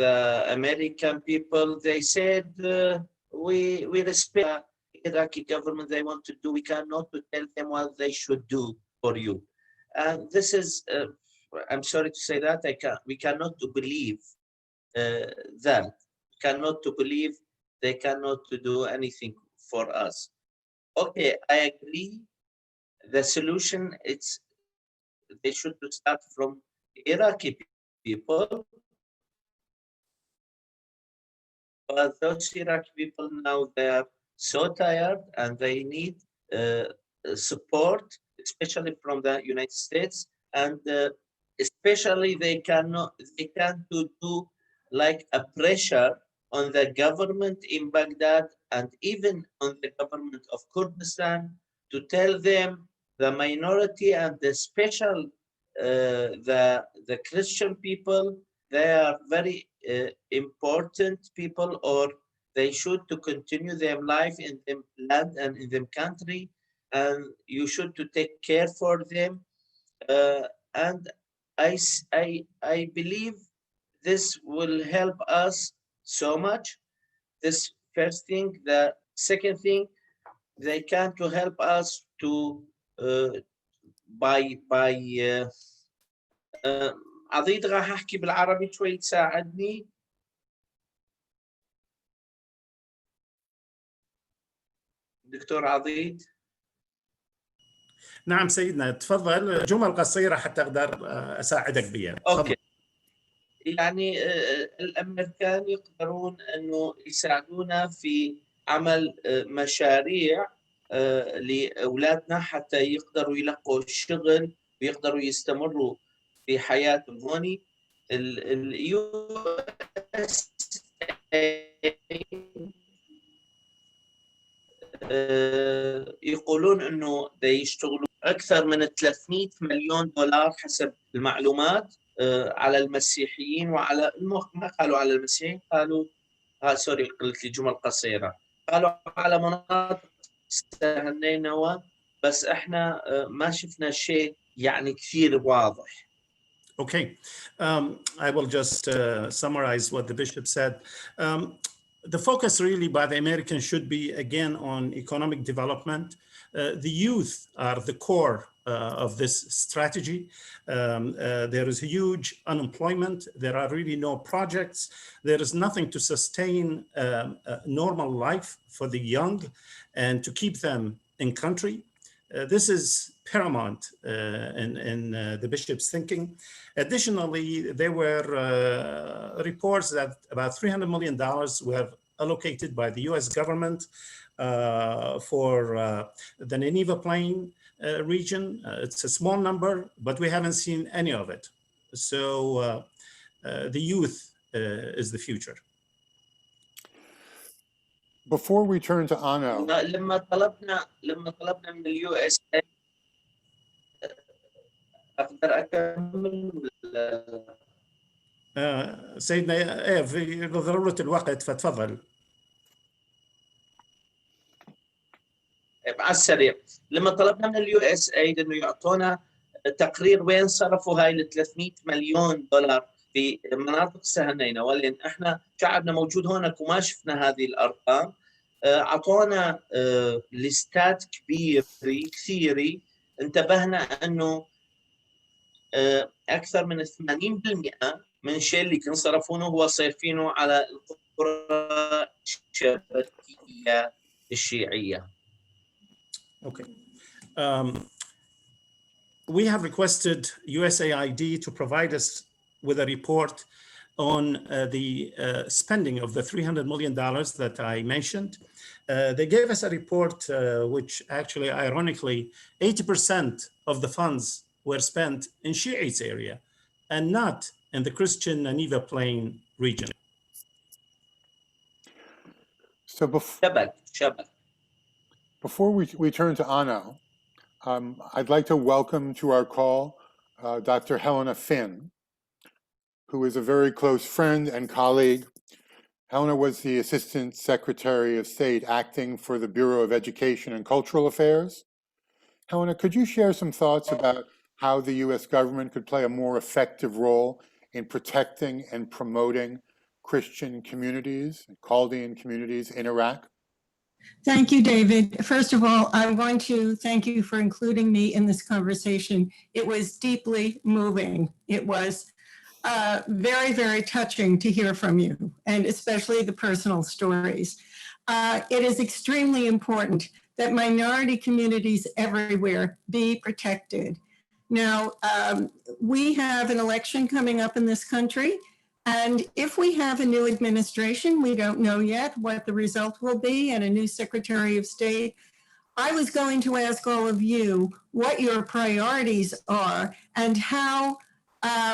the American people, they said we respect the Iraqi government. They want to do. We cannot tell them what they should do for you. And this is, I'm sorry to say that we cannot believe that. We cannot believe they cannot do anything for us. Okay, I agree. The solution they should start from Iraqi people. But those Iraqi people now, they are so tired and they need support, especially from the United States, and especially they can't do like a pressure on the government in Baghdad and even on the government of Kurdistan to tell them the minority and the special the Christian people, they are very important people, or they should to continue their life in their land and in their country, and you should to take care for them. And I believe this will help us so much. This first thing. The second thing, they can to help us to باي عضيد راح احكي بالعربي شوي تساعدني. دكتور عضيد. نعم سيدنا، تفضل. جمل قصيرة حتى أقدر أساعدك بها. أوكي. يعني الأمريكان يقدرون أنه يساعدونا في عمل مشاريع لأولادنا حتى يقدروا يلقوا الشغل ويقدروا يستمروا في حياتهم هوني. يقولون انه يشتغلوا اكثر من 300 مليون دولار حسب المعلومات على المسيحيين وعلى ما قالوا على المسيحيين، قالوا سوري قلت لي جمل قصيره، قالوا على مناطق النينوى، بس احنا ما شفنا شيء يعني كثير واضح. Okay, I will just summarize what the bishop said. The focus really by the Americans should be again on economic development. The youth are the core of this strategy. There is huge unemployment. There are really no projects. There is nothing to sustain normal life for the young and to keep them in country. This is paramount in the bishop's thinking. Additionally, there were reports that about $300 million were allocated by the US government for the Nineveh Plain region. It's a small number, but we haven't seen any of it. So the youth is the future. Before we turn to Ano, لما طلبنا من اليو اس اي اقدر اكمل سيدنا في ضرورة الوقت فتفضل. على السريع، لما طلبنا من اليو اس اي انه يعطونا تقرير وين صرفوا هاي ال 300 مليون دولار في مناطق سهل نينوى، لان احنا شعبنا موجود هناك وما شفنا هذه الارقام. اعطونا ليستات كثيره، انتبهنا انه اكثر من 80% من الشيء اللي كانوا صرفونه هو صرفينه على القرى الشبكيه الشيعيه. Okay. We have requested USAID to provide us with a report on the spending of the $300 million that I mentioned. They gave us a report which actually, ironically, 80% of the funds were spent in Shiite area and not in the Christian Nineveh Plain region. so before we turn to Ano, I'd like to welcome to our call Dr. Helena Finn, who is a very close friend and colleague. Helena was the Assistant Secretary of State acting for the Bureau of Education and Cultural Affairs. Helena, could you share some thoughts about how the U.S. government could play a more effective role in protecting and promoting Christian communities, Chaldean communities in Iraq? Thank you, David. First of all, I'm going to thank you for including me in this conversation. It was deeply moving. It was very, very touching to hear from you, and especially the personal stories. It is extremely important that minority communities everywhere be protected. Now, we have an election coming up in this country, and if we have a new administration, we don't know yet what the result will be, and a new Secretary of State. I was going to ask all of you what your priorities are and how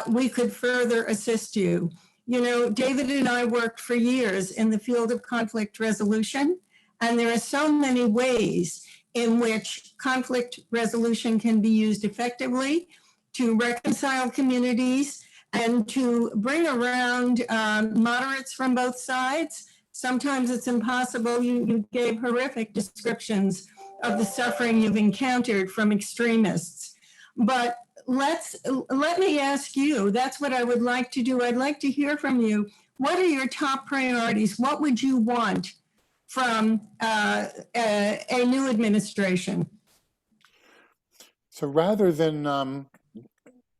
we could further assist you. You know, David and I worked for years in the field of conflict resolution, and there are so many ways in which conflict resolution can be used effectively to reconcile communities and to bring around moderates from both sides. Sometimes it's impossible. You gave horrific descriptions of the suffering you've encountered from extremists. But let me ask you, that's what I would like to do. I'd like to hear from you. What are your top priorities? What would you want from a new administration? So rather than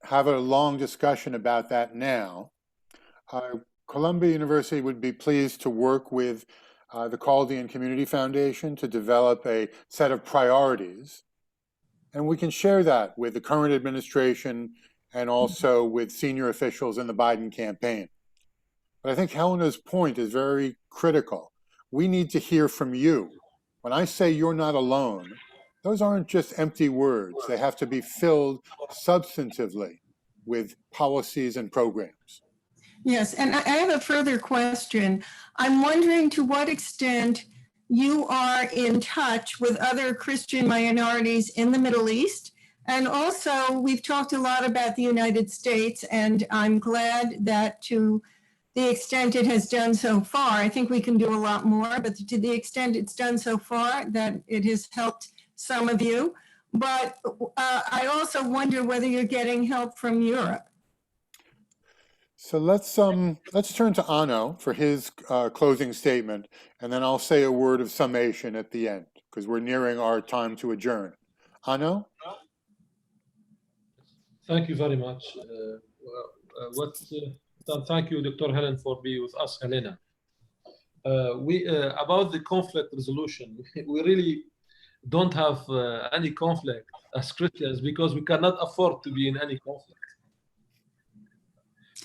have a long discussion about that now, Columbia University would be pleased to work with the Chaldean Community Foundation to develop a set of priorities. And we can share that with the current administration and also with senior officials in the Biden campaign. But I think Helena's point is very critical. We need to hear from you. When I say you're not alone, those aren't just empty words. They have to be filled substantively with policies and programs. Yes, and I have a further question. I'm wondering to what extent you are in touch with other Christian minorities in the Middle East. And also, we've talked a lot about the United States, and I'm glad that to the extent it has done so far, I think we can do a lot more, but to the extent it's done so far, that it has helped some of you. But I also wonder whether you're getting help from Europe. So let's turn to Ano for his closing statement, and then I'll say a word of summation at the end, because we're nearing our time to adjourn. Ano? Thank you very much. Thank you, Dr. Helen, for being with us, Helena. About the conflict resolution, we really don't have any conflict as Christians because we cannot afford to be in any conflict.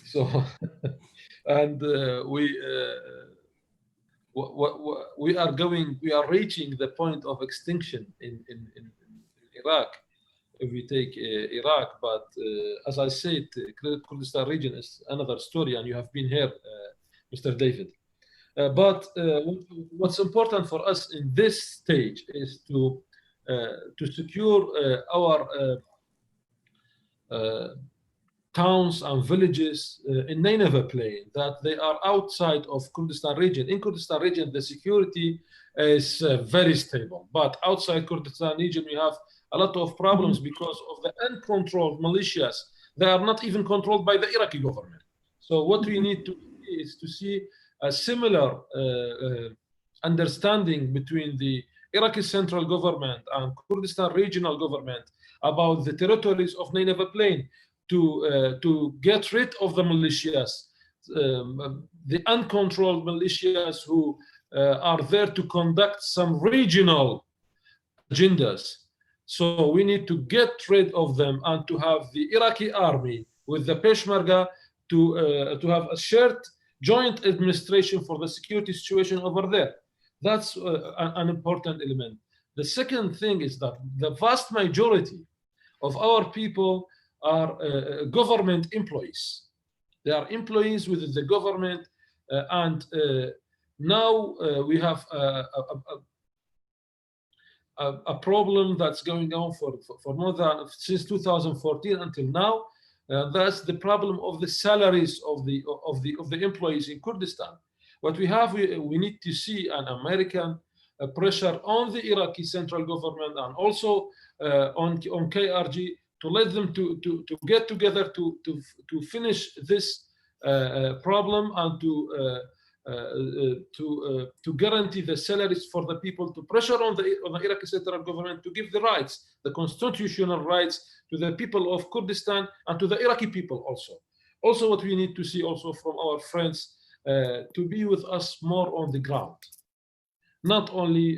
So, and we are reaching the point of extinction in Iraq. If we take Iraq, but as I said, Kurdistan region is another story, and you have been here, Mr. David. But what's important for us in this stage is to secure our towns and villages in Nineveh plain, that they are outside of Kurdistan region. In Kurdistan region, the security is very stable, but outside Kurdistan region, we have a lot of problems because of the uncontrolled militias. They are not even controlled by the Iraqi government. So what we need to is to see a similar understanding between the Iraqi central government and Kurdistan regional government about the territories of Nineveh plain to get rid of the militias, the uncontrolled militias who are there to conduct some regional agendas. So we need to get rid of them and to have the Iraqi army with the Peshmerga to have a shared joint administration for the security situation over there. That's an important element. The second thing is that the vast majority of our people are government employees. They are employees within the government, and now we have a problem that's going on for more than since 2014 until now. That's the problem of the salaries of the employees in Kurdistan. What we have, we need to see an American pressure on the Iraqi central government and also on KRG to let them to get together to finish this problem and to guarantee the salaries for the people, to pressure on the Iraqi central government to give the rights, the constitutional rights, to the people of Kurdistan and to the Iraqi people also. Also, what we need to see also from our friends to be with us more on the ground, not only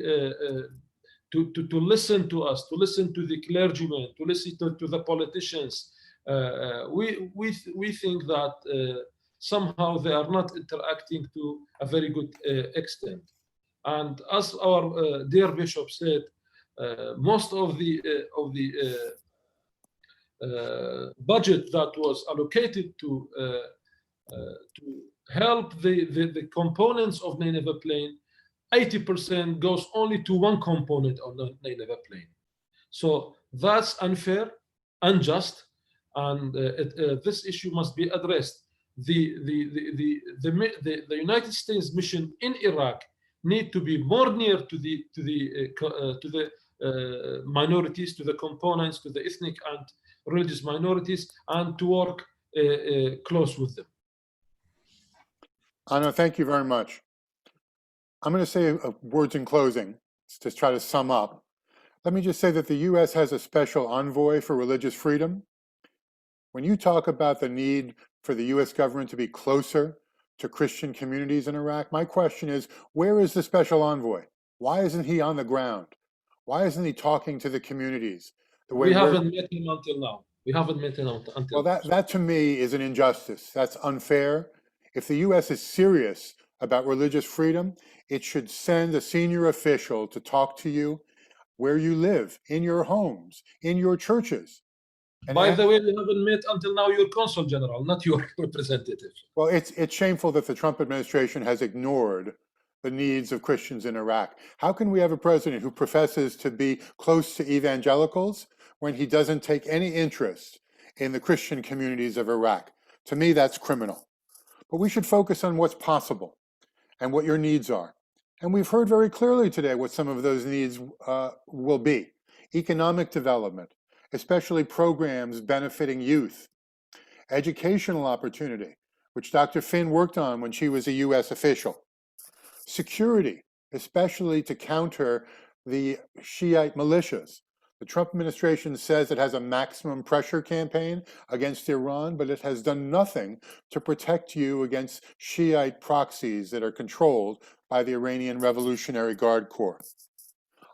to listen to us, to listen to the clergymen, to listen to the politicians. We think that somehow they are not interacting to a very good extent. And as our dear bishop said, most of the budget that was allocated to help the components of Nineveh plain, 80% goes only to one component of the Nineveh plain. So that's unfair, unjust, and this issue must be addressed. The United States mission in Iraq need to be more near to the minorities, to the components, to the ethnic and religious minorities, and to work close with them. Anna, thank you very much. I'm going to say words in closing to try to sum up. Let me just say that the U.S. has a special envoy for religious freedom. When you talk about the need for the U.S. government to be closer to Christian communities in Iraq, my question is, where is the special envoy? Why isn't he on the ground? Why isn't he talking to the communities? We haven't met him until now. We haven't met him until Well, now. that to me is an injustice. That's unfair. If the U.S. is serious about religious freedom, it should send a senior official to talk to you where you live, in your homes, in your churches. And By the way, we haven't met until now your consul general, not your representative. Well, it's shameful that the Trump administration has ignored the needs of Christians in Iraq. How can we have a president who professes to be close to evangelicals when he doesn't take any interest in the Christian communities of Iraq? To me, that's criminal. But we should focus on what's possible and what your needs are. And we've heard very clearly today what some of those needs will be. Economic development, especially programs benefiting youth, educational opportunity, which Dr. Finn worked on when she was a U.S. official, security, especially to counter the Shiite militias. The Trump administration says it has a maximum pressure campaign against Iran, but it has done nothing to protect you against Shiite proxies that are controlled by the Iranian Revolutionary Guard Corps.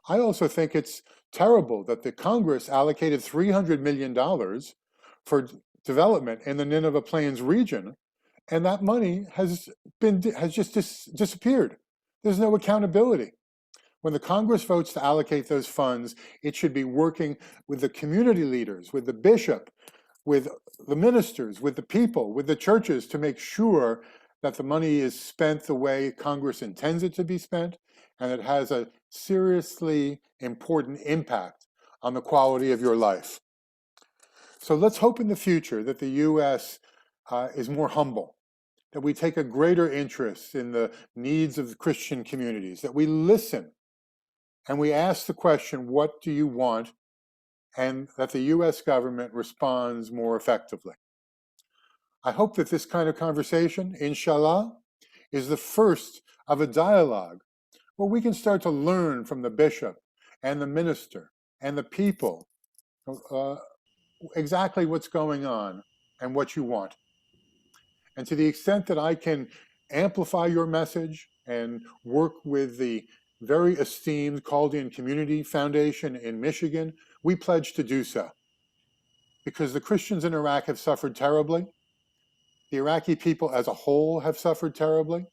I also think it's terrible that the Congress allocated $300 million for development in the Nineveh Plains region, and that money has just disappeared. There's no accountability. When the Congress votes to allocate those funds, it should be working with the community leaders, with the bishop, with the ministers, with the people, with the churches to make sure that the money is spent the way Congress intends it to be spent, and it has a seriously important impact on the quality of your life. So let's hope in the future that the U.S. Is more humble, that we take a greater interest in the needs of the Christian communities, that we listen and we ask the question, what do you want? And that the U.S. government responds more effectively. I hope that this kind of conversation, inshallah, is the first of a dialogue where we can start to learn from the bishop and the minister and the people exactly what's going on and what you want. And to the extent that I can amplify your message and work with the very esteemed Chaldean Community Foundation in Michigan, we pledge to do so. Because the Christians in Iraq have suffered terribly. The Iraqi people as a whole have suffered terribly.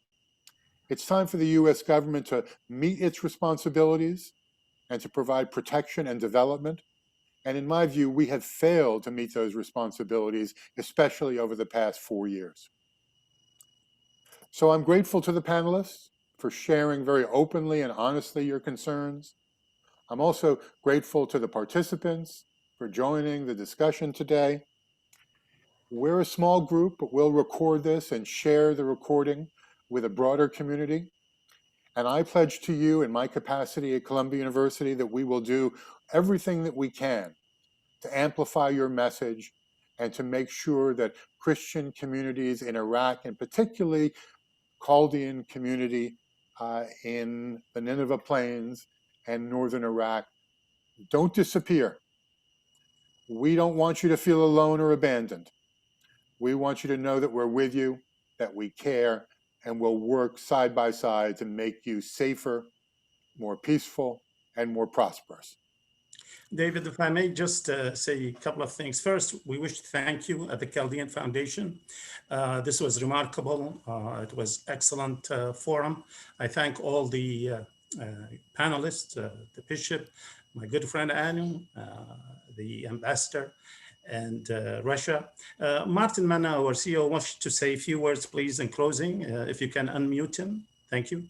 It's time for the U.S. government to meet its responsibilities and to provide protection and development. And in my view, we have failed to meet those responsibilities, especially over the past 4 years. So I'm grateful to the panelists for sharing very openly and honestly your concerns. I'm also grateful to the participants for joining the discussion today. We're a small group, but we'll record this and share the recording with a broader community. And I pledge to you in my capacity at Columbia University that we will do everything that we can to amplify your message and to make sure that Christian communities in Iraq, and particularly Chaldean community in the Nineveh Plains and northern Iraq, don't disappear. We don't want you to feel alone or abandoned. We want you to know that we're with you, that we care, and we'll work side by side to make you safer, more peaceful, and more prosperous. David, if I may just say a couple of things. First, we wish to thank you at the Chaldean Foundation. This was remarkable. It was excellent forum. I thank all the panelists, the bishop, my good friend Anu, the ambassador, and Rasha. Martin Manna, our CEO, wants to say a few words, please, in closing. If you can unmute him. Thank you.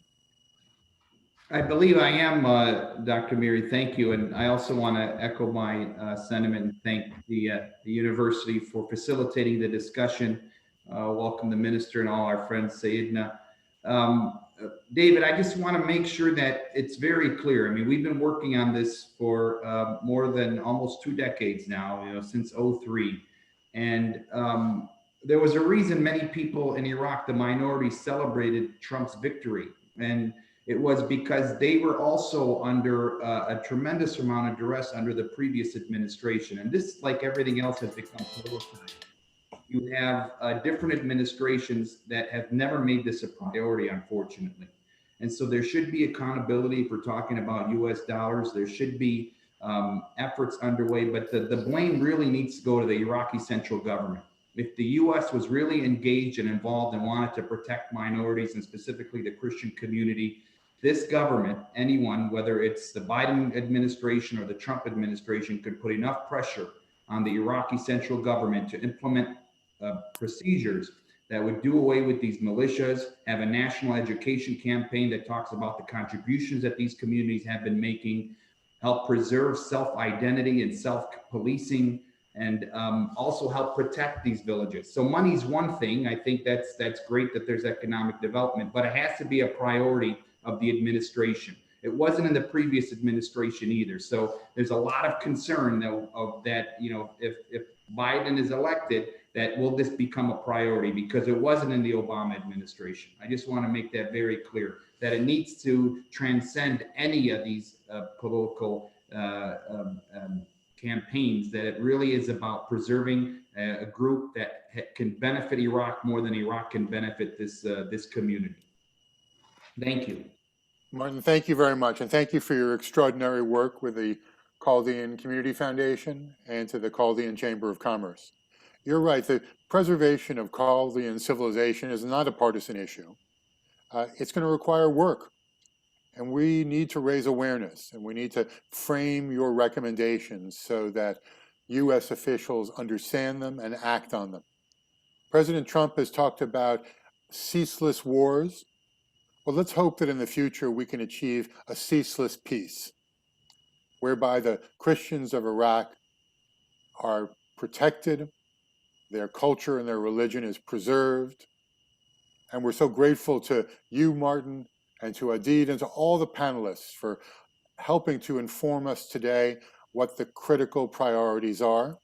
I believe I am, Dr. Miri. Thank you. And I also want to echo my sentiment and thank the university for facilitating the discussion. Welcome the minister and all our friends, Sayedna. David, I just want to make sure that it's very clear. I mean, we've been working on this for more than almost 2 decades now, since '03. And there was a reason many people in Iraq, the minority, celebrated Trump's victory. And It was because they were also under a tremendous amount of duress under the previous administration. And this, like everything else, has become politicized. You have different administrations that have never made this a priority, unfortunately. And so there should be accountability if we're talking about US dollars. There should be efforts underway, but the blame really needs to go to the Iraqi central government. If the US was really engaged and involved and wanted to protect minorities and specifically the Christian community, this government, anyone, whether it's the Biden administration or the Trump administration, could put enough pressure on the Iraqi central government to implement procedures that would do away with these militias, have a national education campaign that talks about the contributions that these communities have been making, help preserve self-identity and self-policing, and also help protect these villages. So money's one thing. I think that's great that there's economic development, but it has to be a priority of the administration. It wasn't in the previous administration either. So there's a lot of concern that you know, if Biden is elected, that will this become a priority, because it wasn't in the Obama administration. I just want to make that very clear, that it needs to transcend any of these political campaigns, that it really is about preserving a group that can benefit Iraq more than Iraq can benefit this community. Thank you. Martin, thank you very much. And thank you for your extraordinary work with the Chaldean Community Foundation and to the Chaldean Chamber of Commerce. You're right, the preservation of Chaldean civilization is not a partisan issue. It's going to require work. And we need to raise awareness, and we need to frame your recommendations so that US officials understand them and act on them. President Trump has talked about ceaseless wars. Well, let's hope that in the future we can achieve a ceaseless peace, whereby the Christians of Iraq are protected, their culture and their religion is preserved. And we're so grateful to you, Martin, and to Adid and to all the panelists for helping to inform us today what the critical priorities are.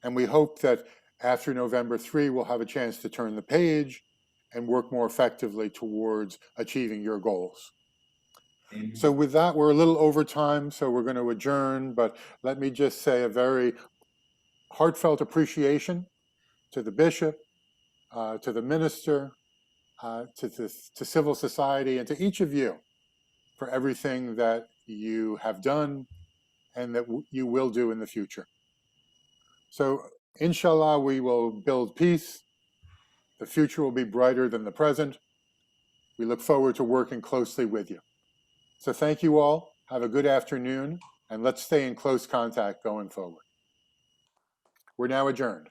And we hope that after November 3, we'll have a chance to turn the page and work more effectively towards achieving your goals. Amen. So with that, we're a little over time, so we're going to adjourn, but let me just say a very heartfelt appreciation to the bishop, to the minister, to civil society, and to each of you for everything that you have done and that you will do in the future. So, inshallah, we will build peace. The future will be brighter than the present. We look forward to working closely with you. So thank you all. Have a good afternoon, and let's stay in close contact going forward. We're now adjourned.